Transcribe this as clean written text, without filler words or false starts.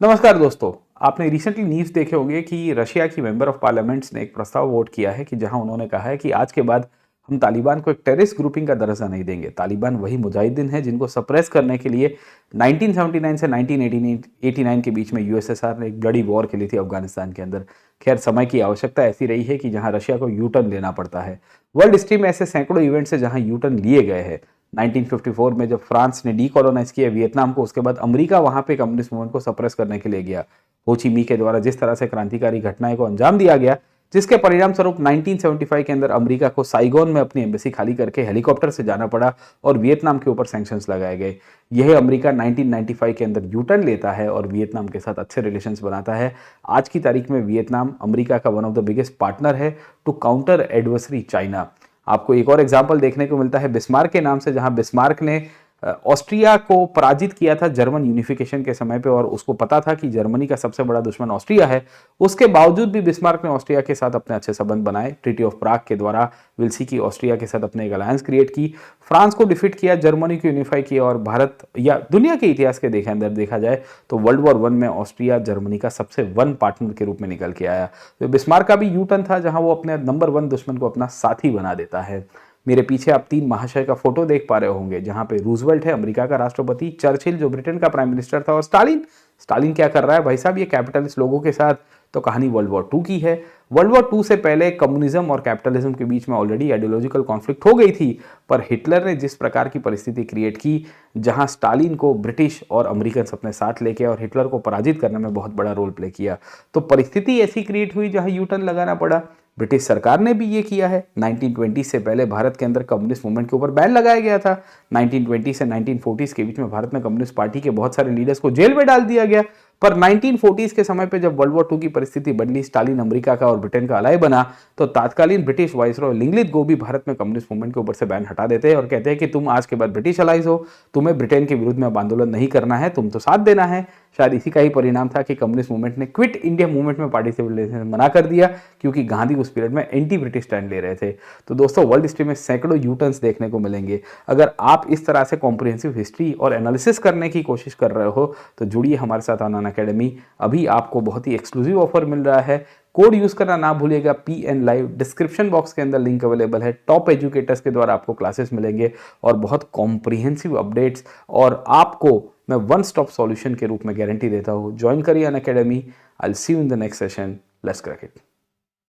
नमस्कार दोस्तों। आपने रिसेंटली न्यूज़ देखे होंगे कि रशिया की मेंबर ऑफ पार्लियामेंट्स ने एक प्रस्ताव वोट किया है कि जहां उन्होंने कहा है कि आज के बाद हम तालिबान को एक टेररिस्ट ग्रुपिंग का दर्जा नहीं देंगे। तालिबान वही मुजाहिदीन है जिनको सप्रेस करने के लिए 1979 से 1989 के बीच में यूएसएसआर ने एक ब्लडी वॉर खेली थी अफगानिस्तान के अंदर। खैर, समय की आवश्यकता ऐसी रही है कि जहां रशिया को यू टर्न लेना पड़ता है। वर्ल्ड हिस्ट्री में ऐसे सैकड़ों इवेंट्स है जहां यू टर्न लिए गए हैं। 1954 में जब फ्रांस ने डीकोलोनाइज किया वियतनाम को, उसके बाद अमेरिका वहां पे कम्युनिस्ट मूवमेंट को सप्रेस करने के लिए गया। हो ची मी के द्वारा जिस तरह से क्रांतिकारी घटनाएं को अंजाम दिया गया, जिसके परिणाम स्वरूप 1975 के अंदर अमेरिका को साइगोन में अपनी एम्बेसी खाली करके हेलीकॉप्टर से जाना पड़ा और वियतनाम के ऊपर सैंक्शंस लगाए गए। यह अमेरिका 1995 के अंदर यू टर्न लेता है और वियतनाम के साथ अच्छे रिलेशंस बनाता है। आज की तारीख में वियतनाम अमेरिका का one of the biggest partner है टू काउंटर एडवर्सरी चाइना। आपको एक और एग्जाम्पल देखने को मिलता है बिस्मार्क के नाम से, जहां बिस्मार्क ने ऑस्ट्रिया को पराजित किया था जर्मन यूनिफिकेशन के समय पे, और उसको पता था कि जर्मनी का सबसे बड़ा दुश्मन ऑस्ट्रिया है। उसके बावजूद भी बिस्मार्क ने ऑस्ट्रिया के साथ अपने अच्छे संबंध बनाए। ट्रीटी ऑफ प्राग के द्वारा विल्सी की ऑस्ट्रिया के साथ अपने एक अलायंस क्रिएट की, फ्रांस को डिफीट किया, जर्मनी को यूनिफाई किया। और भारत या दुनिया के इतिहास के अंदर देखा जाए तो वर्ल्ड वॉर वन में ऑस्ट्रिया जर्मनी का सबसे वन पार्टनर के रूप में निकल के आया। तो बिस्मार्क का भी यू टर्न था, जहां वो अपने नंबर वन दुश्मन को अपना साथी बना देता है। मेरे पीछे आप तीन महाशय का फोटो देख पा रहे होंगे, जहां पे रूजवेल्ट है अमेरिका का राष्ट्रपति, चर्चिल जो ब्रिटेन का प्राइम मिनिस्टर था, और स्टालिन। स्टालिन क्या कर रहा है भाई साहब, ये कैपिटलिस्ट लोगों के साथ। तो कहानी वर्ल्ड वॉर टू की है। वर्ल्ड वॉर टू से पहले कम्युनिज्म और कैपिटलिज्म के बीच में ऑलरेडी आइडियोलॉजिकल कॉन्फ्लिक्ट हो गई थी, पर हिटलर ने जिस प्रकार की परिस्थिति क्रिएट की, जहां स्टालिन को ब्रिटिश और अमेरिकन अपने साथ लेके और हिटलर को पराजित करने में बहुत बड़ा रोल प्ले किया, तो परिस्थिति ऐसी क्रिएट हुई जहां यू टर्न लगाना पड़ा। ब्रिटिश सरकार ने भी ये किया है। 1920 से पहले भारत के अंदर कम्युनिस्ट मूवमेंट के ऊपर बैन लगाया गया था। 1920 से 1940 के बीच में भारत में कम्युनिस्ट पार्टी के बहुत सारे लीडर्स को जेल में डाल दिया गया। पर 1940s के समय पे जब वर्ल्ड वॉर टू की परिस्थिति बदली, स्टालिन अमेरिका का और ब्रिटेन का अलाय बना, तो तात्कालीन ब्रिटिश वाइसरॉय लिंगलिथ गो भी भारत में कम्युनिस्ट मूवमेंट के ऊपर से बैन हटा देते हैं और कहते हैं कि तुम आज के बाद ब्रिटिश अलाइज हो, तुम्हें ब्रिटेन के विरुद्ध में अब आंदोलन नहीं करना है, तुम तो साथ देना है। शायद इसी का ही परिणाम था कि कम्युनिस्ट मूवमेंट ने क्विट इंडिया मूवमेंट में पार्टिसिपेट मना कर दिया, क्योंकि गांधी उस पीरियड में एंटी ब्रिटिश स्टैंड ले रहे थे। तो दोस्तों, वर्ल्ड हिस्ट्री में सैकड़ों यू टर्न्स देखने को मिलेंगे। अगर आप इस तरह से कॉम्प्रिहेंसिव हिस्ट्री और एनालिसिस करने की कोशिश कर रहे हो तो जुड़िए हमारे साथ ऑन अनअकैडमी। अभी आपको बहुत ही एक्सक्लूसिव ऑफर मिल रहा है। कोड यूज करना ना भूलिएगा, PN लाइव। डिस्क्रिप्शन बॉक्स के अंदर लिंक अवेलेबल है। टॉप एजुकेटर्स के द्वारा आपको क्लासेस मिलेंगे और बहुत कॉम्प्रिहेंसिव अपडेट्स, और आपको मैं वन स्टॉप सॉल्यूशन के रूप में गारंटी देता हूं। ज्वाइन करिए Unacademy. I will see you in the next session. Let's crack it.